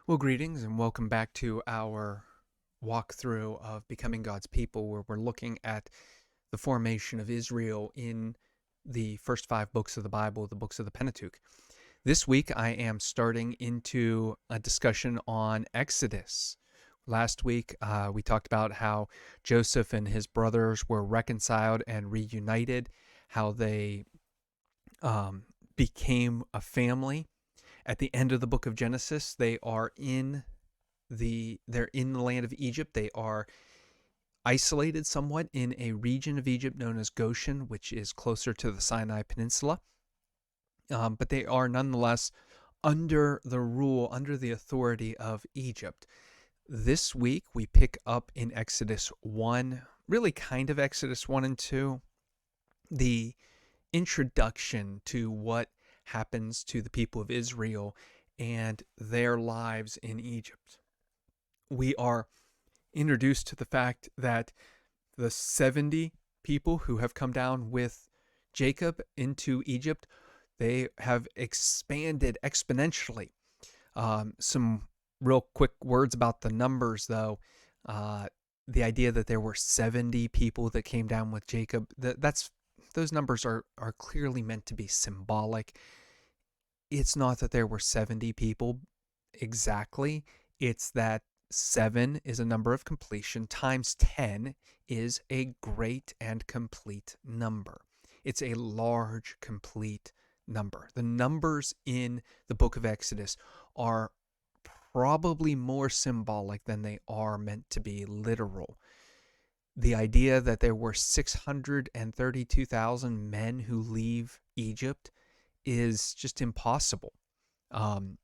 Well, greetings and welcome back to our walkthrough of Becoming God's People, where we're looking at the formation of Israel in the first five books of the Bible, the books of the Pentateuch. This week, I am starting into a discussion on Exodus. Last week, we talked about how Joseph and his brothers were reconciled and reunited, how they um, became a family. At the end of the book of Genesis, they're in the land of Egypt. They are isolated somewhat in a region of Egypt known as Goshen, which is closer to the Sinai Peninsula. But they are nonetheless under the rule, under the authority of Egypt. This week, we pick up in Exodus 1, really kind of Exodus 1 and 2, the introduction to what happens to the people of Israel and their lives in Egypt. We are introduced to the fact that the 70 people who have come down with Jacob into Egypt, they have expanded exponentially. Some real quick words about the numbers, though. The idea that there were 70 people that came down with Jacob, those numbers are clearly meant to be symbolic. It's not that there were 70 people exactly. It's that 7 is a number of completion times 10 is a great and complete number. It's a large, complete number. The numbers in the book of Exodus are probably more symbolic than they are meant to be literal. The idea that there were 632,000 men who leave Egypt is just impossible. Um,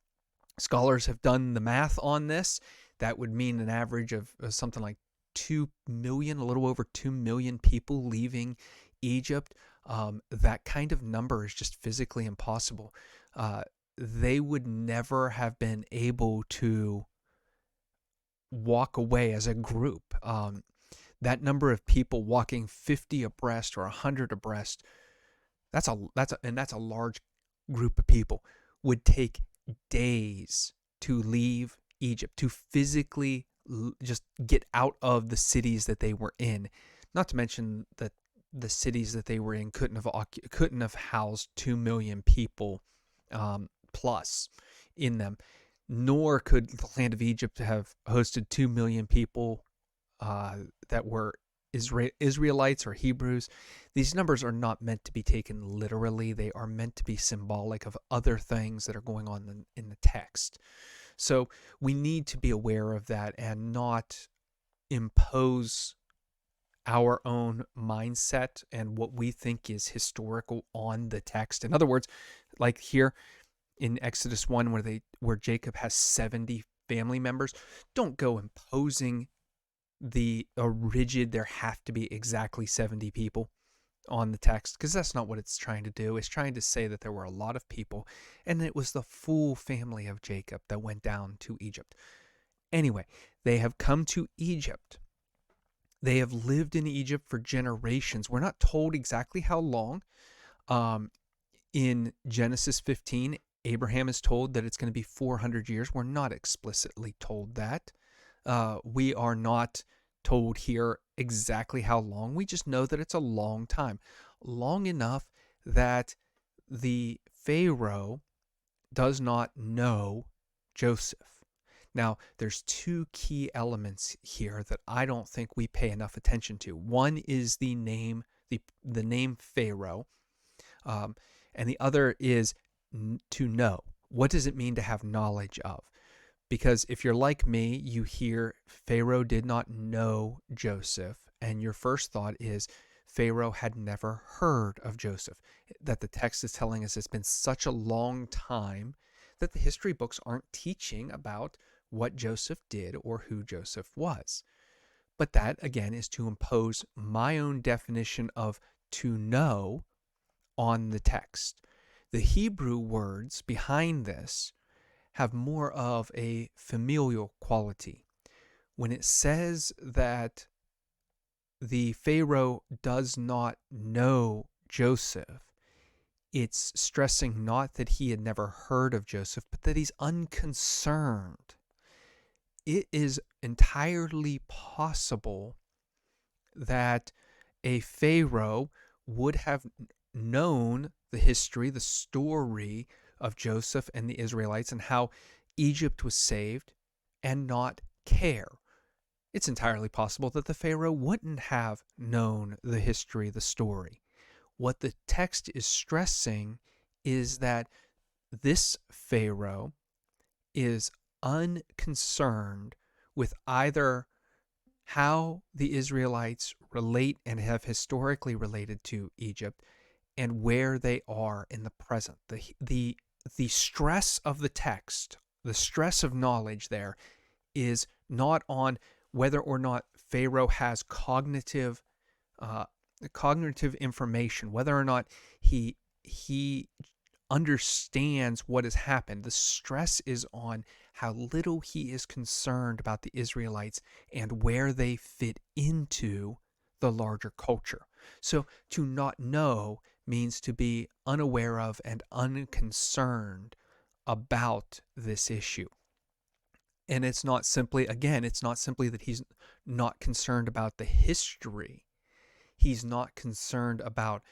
Scholars have done the math on this. That would mean an average of something like 2 million, a little over 2 million people leaving Egypt. That kind of number is just physically impossible. They would never have been able to walk away as a group. That number of people walking 50 abreast or 100 abreast, that's a large group of people, would take days to leave Egypt, to physically just get out of the cities that they were in. Not to mention that the cities that they were in couldn't have housed 2 million people plus in them, nor could the land of Egypt have hosted 2 million people that were Israelites or Hebrews. These numbers are not meant to be taken literally. They are meant to be symbolic of other things that are going on in the text. So we need to be aware of that and not impose our own mindset and what we think is historical on the text. In other words, like here in Exodus 1 where Jacob has 70 family members, don't go imposing a rigid there have to be exactly 70 people on the text, because that's not what it's trying to do. It's trying to say that there were a lot of people and it was the full family of Jacob that went down to Egypt. Anyway, they have come to Egypt. They have lived in Egypt for generations. We're not told exactly how long. In Genesis 15, Abraham is told that it's going to be 400 years. We're not explicitly told that. We are not told here exactly how long. We just know that it's a long time, long enough that the Pharaoh does not know Joseph. Now, there's two key elements here that I don't think we pay enough attention to. One is the name, the name Pharaoh, and the other is to know. What does it mean to have knowledge of? Because if you're like me, you hear Pharaoh did not know Joseph, and your first thought is Pharaoh had never heard of Joseph. That the text is telling us it's been such a long time that the history books aren't teaching about what Joseph did or who Joseph was. But that, again, is to impose my own definition of to know on the text. The Hebrew words behind this have more of a familial quality. When it says that the Pharaoh does not know Joseph, it's stressing not that he had never heard of Joseph, but that he's unconcerned it is entirely possible that a Pharaoh would have known the history, the story of Joseph and the Israelites and how Egypt was saved and not care. It's entirely possible that the Pharaoh wouldn't have known the history, the story. What the text is stressing is that this Pharaoh is unconcerned with either how the Israelites relate and have historically related to Egypt and where they are in the present. The stress of the text, the stress of knowledge there is not on whether or not Pharaoh has cognitive information, whether or not he understands what has happened. The stress is on how little he is concerned about the Israelites and where they fit into the larger culture. So to not know means to be unaware of and unconcerned about this issue. And it's not simply, again, it's not simply that he's not concerned about the history. He's not concerned about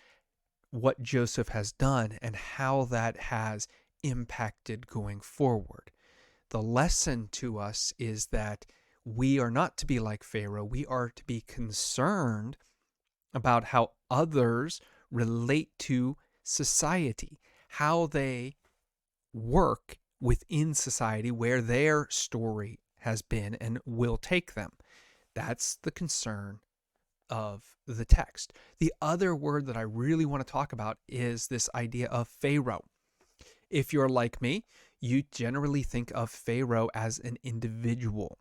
what Joseph has done and how that has impacted going forward. The lesson to us is that we are not to be like Pharaoh. We are to be concerned about how others relate to society, how they work within society, where their story has been and will take them. That's the concern of the text. The other word that I really want to talk about is this idea of Pharaoh. If you're like me, you generally think of Pharaoh as an individual.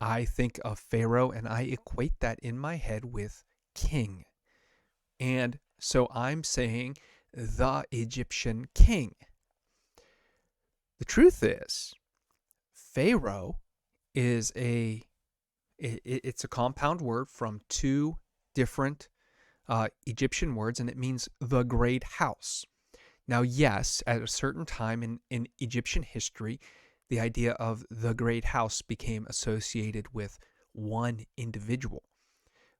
I think of Pharaoh and I equate that in my head with king. And so I'm saying the Egyptian king. The truth is, Pharaoh is it's a compound word from two different Egyptian words, and it means the great house. Now, yes, at a certain time in Egyptian history, the idea of the great house became associated with one individual.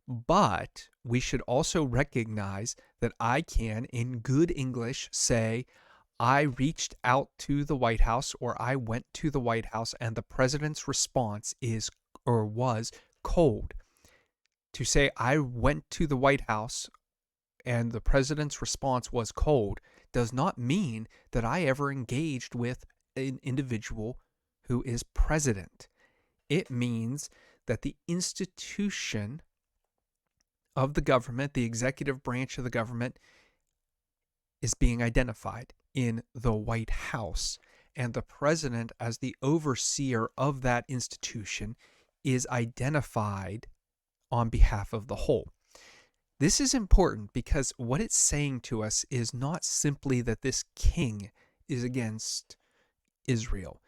But we should also recognize that I can, in good English, say, I reached out to the White House or I went to the White House and the president's response is or was cold. To say I went to the White House and the president's response was cold does not mean that I ever engaged with an individual who is president. It means that the institution of the government, the executive branch of the government, is being identified in the White House. And the president, as the overseer of that institution, is identified on behalf of the whole. This is important because what it's saying to us is not simply that this king is against Israel,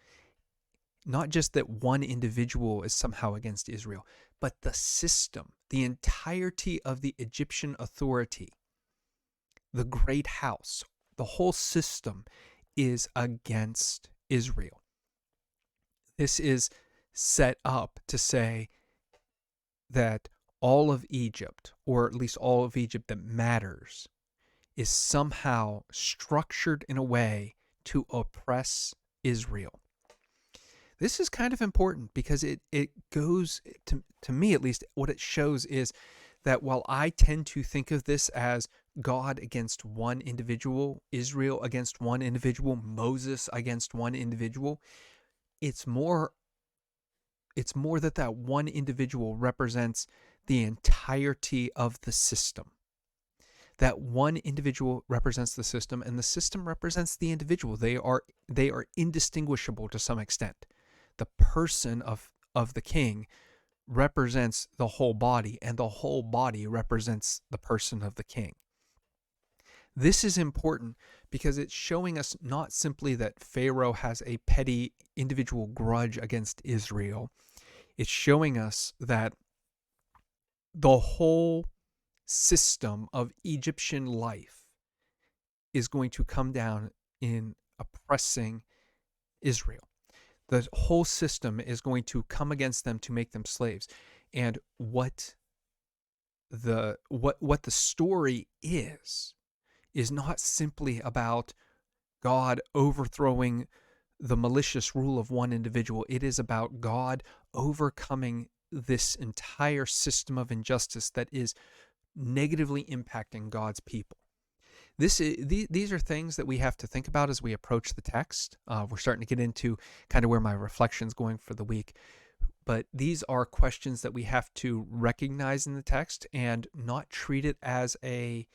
not just that one individual is somehow against Israel, but the system, the entirety of the Egyptian authority, the great house, the whole system is against Israel. This is set up to say that all of Egypt, or at least all of Egypt that matters, is somehow structured in a way to oppress Israel. This is kind of important because it goes, to me at least, what it shows is that while I tend to think of this as God against one individual, Israel against one individual, Moses against one individual, it's more that one individual represents the entirety of the system. That one individual represents the system and the system represents the individual. They are indistinguishable to some extent. The person of the king represents the whole body, and the whole body represents the person of the king. This is important because it's showing us not simply that Pharaoh has a petty individual grudge against Israel. It's showing us that the whole system of Egyptian life is going to come down in oppressing Israel. The whole system is going to come against them to make them slaves. And what the story is not simply about God overthrowing the malicious rule of one individual. It is about God overcoming this entire system of injustice that is negatively impacting God's people. These are things that we have to think about as we approach the text. We're starting to get into kind of where my reflection's going for the week. But these are questions that we have to recognize in the text and not treat it as a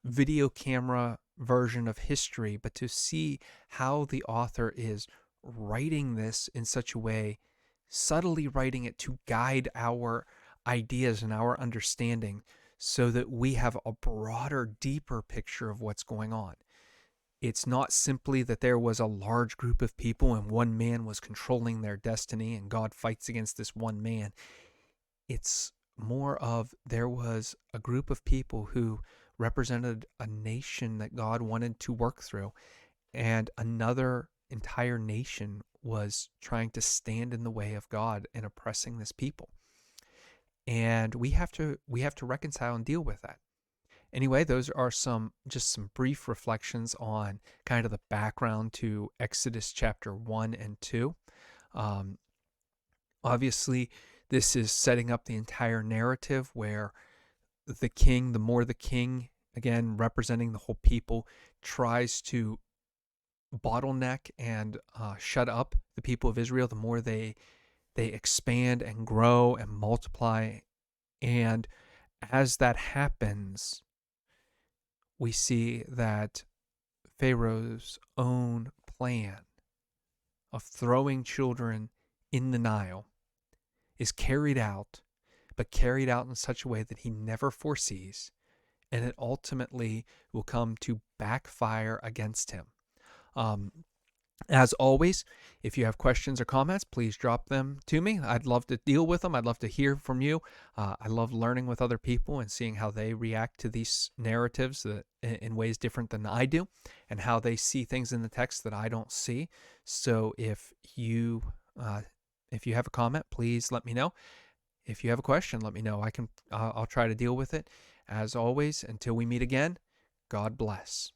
video camera version of history, but to see how the author is writing this in such a way, subtly writing it to guide our ideas and our understanding so that we have a broader, deeper picture of what's going on. It's not simply that there was a large group of people and one man was controlling their destiny and God fights against this one man. It's more of there was a group of people who represented a nation that God wanted to work through, and another entire nation was trying to stand in the way of God and oppressing this people. And we have to reconcile and deal with that. Anyway, those are some brief reflections on kind of the background to Exodus chapter 1 and 2. Obviously, this is setting up the entire narrative where the king, again, representing the whole people, tries to bottleneck and shut up the people of Israel. The more they expand and grow and multiply. And as that happens, we see that Pharaoh's own plan of throwing children in the Nile is carried out, but carried out in such a way that he never foresees, and it ultimately will come to backfire against him. As always, if you have questions or comments, please drop them to me. I'd love to deal with them. I'd love to hear from you. I love learning with other people and seeing how they react to these narratives in ways different than I do, and how they see things in the text that I don't see. So if you have a comment, please let me know. If you have a question, let me know. I'll try to deal with it. As always, until we meet again, God bless.